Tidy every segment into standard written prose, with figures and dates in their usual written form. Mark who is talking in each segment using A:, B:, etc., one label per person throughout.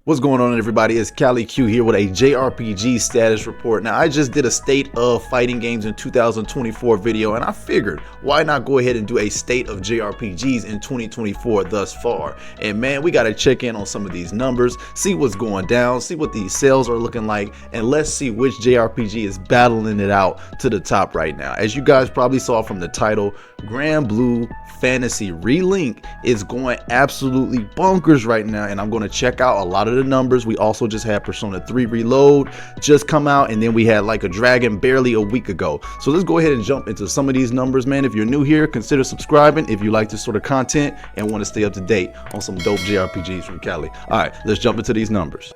A: What's going on, everybody? It's Cali Q here with a JRPG status report. Now, I just did a state of fighting games in 2024 video, and I figured why not go ahead and do a state of JRPGs in 2024 thus far. And man, we got to check in on some of these numbers, see what's going down, see what these sales are looking like, and let's see which JRPG is battling it out to the top right now. As you guys probably saw from the title, Granblue Fantasy Relink is going absolutely bonkers right now, and I'm going to check out a lot of the numbers. We also just had Persona 3 Reload just come out, and then we had Like a Dragon barely a week ago. So let's go ahead and jump into some of these numbers, man. If you're new here, consider subscribing if you like this sort of content and want to stay up to date on some dope JRPGs from Cali. All right, let's jump into these numbers.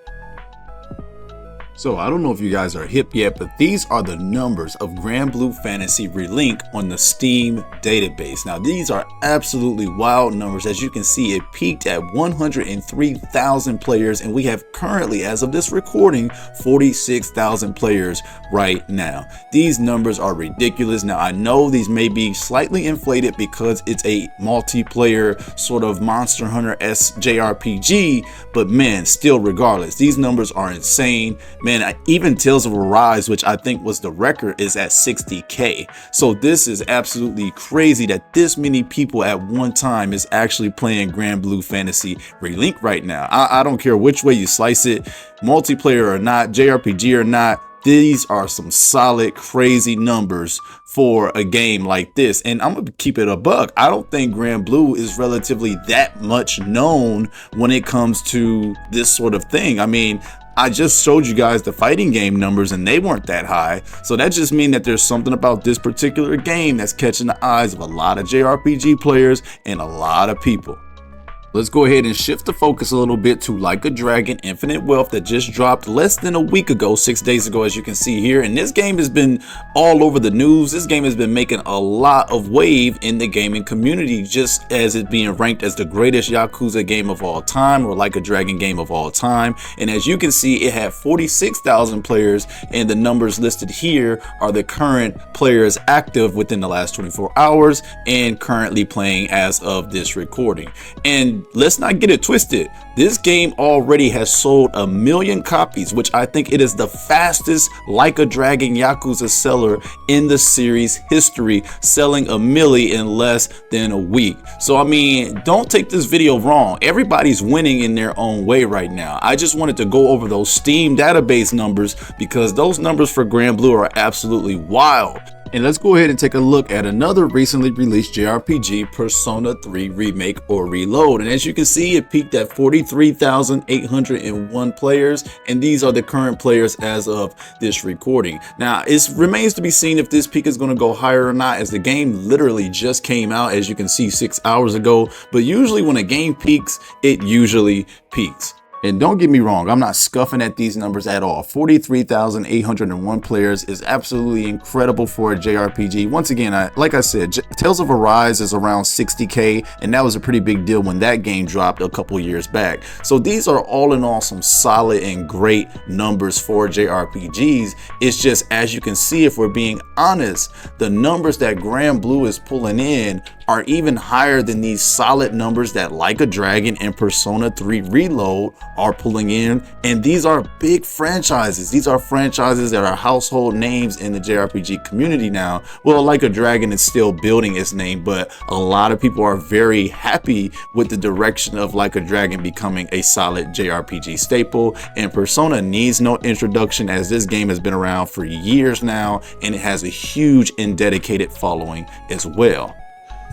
A: So I don't know if you guys are hip yet, but these are the numbers of Granblue Fantasy Relink on the Steam database. Now these are absolutely wild numbers. As you can see, it peaked at 103,000 players, and we have currently, as of this recording, 46,000 players right now. These numbers are ridiculous. Now I know these may be slightly inflated because it's a multiplayer sort of Monster Hunter-esque JRPG, but man, still regardless, these numbers are insane. Man, even Tales of Arise, which I think was the record, is at 60K. So this is absolutely crazy that this many people at one time is actually playing Granblue Fantasy Relink right now. I don't care which way you slice it, multiplayer or not, JRPG or not. These are some solid, crazy numbers for a game like this. And I'm gonna keep it a buck. I don't think Granblue is relatively that much known when it comes to this sort of thing. I mean, I just showed you guys the fighting game numbers and they weren't that high. So that just means that there's something about this particular game that's catching the eyes of a lot of JRPG players and a lot of people. Let's go ahead and shift the focus a little bit to Like a Dragon Infinite Wealth that just dropped less than a week ago, 6 days ago, as you can see here. And this game has been all over the news. This game has been making a lot of wave in the gaming community, just as it being ranked as the greatest Yakuza game of all time, or Like a Dragon game of all time. And as you can see, it had 46,000 players, and the numbers listed here are the current players active within the last 24 hours and currently playing as of this recording. And let's not get it twisted. This game already has sold 1 million copies, which I think it is the fastest Like a Dragon Yakuza seller in the series history, selling 1 million in less than a week. So I mean, don't take this video wrong. Everybody's winning in their own way right now. I just wanted to go over those Steam database numbers because those numbers for Granblue are absolutely wild. And let's go ahead and take a look at another recently released JRPG, Persona 3 Remake or Reload. And as you can see, it peaked at 43,801 players, and these are the current players as of this recording. Now, it remains to be seen if this peak is going to go higher or not, as the game literally just came out, as you can see, 6 hours ago. But usually when a game peaks, it usually peaks. And don't get me wrong, I'm not scuffing at these numbers at all. 43,801 players is absolutely incredible for a JRPG. Once again, like I said, Tales of Arise is around 60K, and that was a pretty big deal when that game dropped a couple years back. So these are all in all some solid and great numbers for JRPGs. It's just, as you can see, if we're being honest, the numbers that Granblue is pulling in are even higher than these solid numbers that Like a Dragon and Persona 3 Reload are pulling in. And these are big franchises. These are franchises that are household names in the JRPG community now. Well, Like a Dragon is still building its name, but a lot of people are very happy with the direction of Like a Dragon becoming a solid JRPG staple. And Persona needs no introduction, as this game has been around for years now, and it has a huge and dedicated following as well.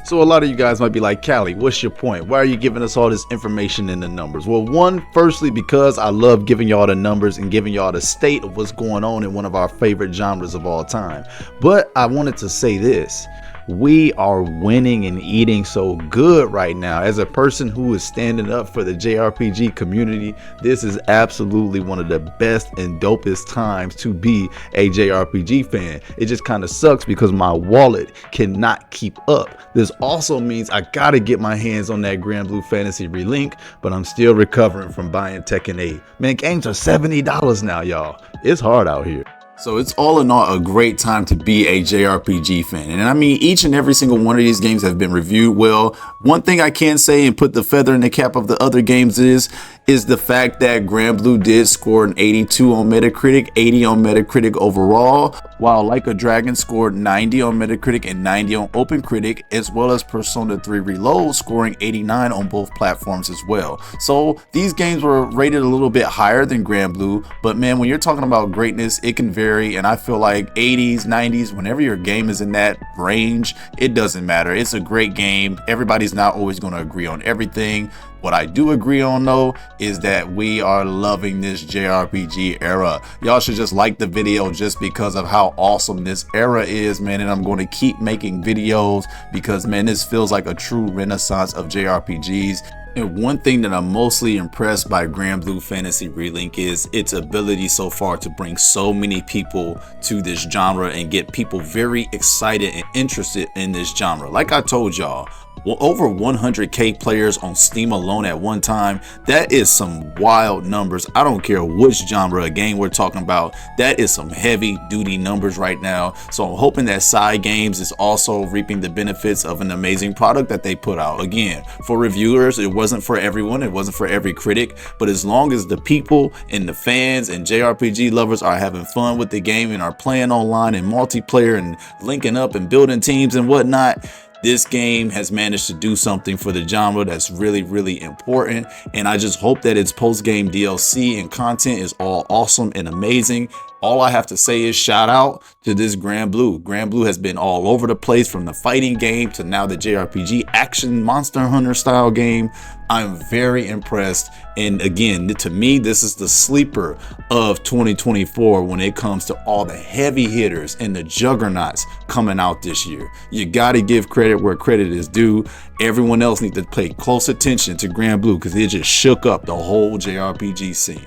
A: So a lot of you guys might be like, Cali, what's your point? Why are you giving us all this information in the numbers? Well, firstly, because I love giving y'all the numbers and giving y'all the state of what's going on in one of our favorite genres of all time. But I wanted to say this. We are winning and eating so good right now. As a person who is standing up for the JRPG community, this is absolutely one of the best and dopest times to be a JRPG fan. It just kind of sucks because my wallet cannot keep up. This also means I gotta get my hands on that Granblue Fantasy Relink, but I'm still recovering from buying Tekken 8. Man, games are $70 now, y'all. It's hard out here. So it's all in all a great time to be a JRPG fan. And I mean, each and every single one of these games have been reviewed well. One thing I can say and put the feather in the cap of the other games is is the fact that Granblue did score an 82 on Metacritic, 80 on Metacritic overall, while Like a Dragon scored 90 on Metacritic and 90 on OpenCritic, as well as Persona 3 Reload scoring 89 on both platforms as well. So these games were rated a little bit higher than Granblue, but man, when you're talking about greatness, it can vary, and I feel like 80s, 90s, whenever your game is in that range, it doesn't matter. It's a great game. Everybody's not always going to agree on everything. What I do agree on though is that we are loving this JRPG era. Y'all should just like the video just because of how awesome this era is, man, and I'm going to keep making videos because, man, this feels like a true renaissance of JRPGs. And one thing that I'm mostly impressed by Granblue Fantasy Relink is its ability so far to bring so many people to this genre and get people very excited and interested in this genre. Like I told y'all, well, over 100k players on Steam alone at one time. That is some wild numbers. I don't care which genre of game we're talking about. That is some heavy duty numbers right now. So I'm hoping that Cygames is also reaping the benefits of an amazing product that they put out. Again, for reviewers, it wasn't for everyone. It wasn't for every critic. But as long as the people and the fans and JRPG lovers are having fun with the game and are playing online and multiplayer and linking up and building teams and whatnot, this game has managed to do something for the genre that's really, really important. And I just hope that its post-game DLC and content is all awesome and amazing. All I have to say is shout out to this Granblue. Granblue has been all over the place, from the fighting game to now the JRPG action Monster Hunter style game. I'm very impressed. And again, to me, this is the sleeper of 2024 when it comes to all the heavy hitters and the juggernauts coming out this year. You got to give credit where credit is due. Everyone else needs to pay close attention to Granblue because it just shook up the whole JRPG scene.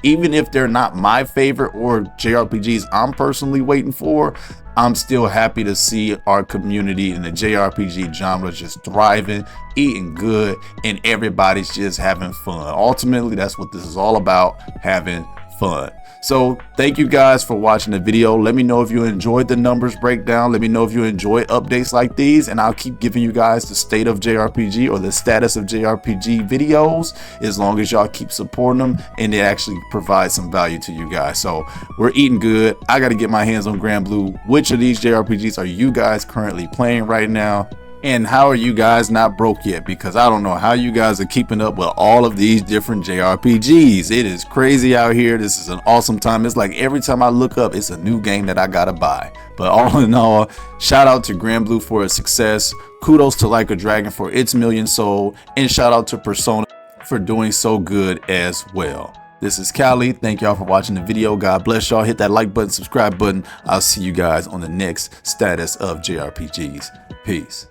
A: Even if they're not my favorite or JRPGs I'm personally waiting for, I'm still happy to see our community in the JRPG genre just thriving, eating good, and everybody's just having fun. Ultimately, that's what this is all about, having fun. So thank you guys for watching the video. Let me know if you enjoyed the numbers breakdown. Let me know if you enjoy updates like these, and I'll keep giving you guys the state of JRPG or the status of JRPG videos as long as y'all keep supporting them and they actually provide some value to you guys. So we're eating good. I got to get my hands on Granblue. Which of these JRPGs are you guys currently playing right now? And how are you guys not broke yet? Because I don't know how you guys are keeping up with all of these different JRPGs. It is crazy out here. This is an awesome time. It's like every time I look up, it's a new game that I gotta buy. But all in all, shout out to Granblue for its success. Kudos to Like a Dragon for its million sold. And shout out to Persona for doing so good as well. This is Cali. Thank y'all for watching the video. God bless y'all. Hit that like button, subscribe button. I'll see you guys on the next status of JRPGs. Peace.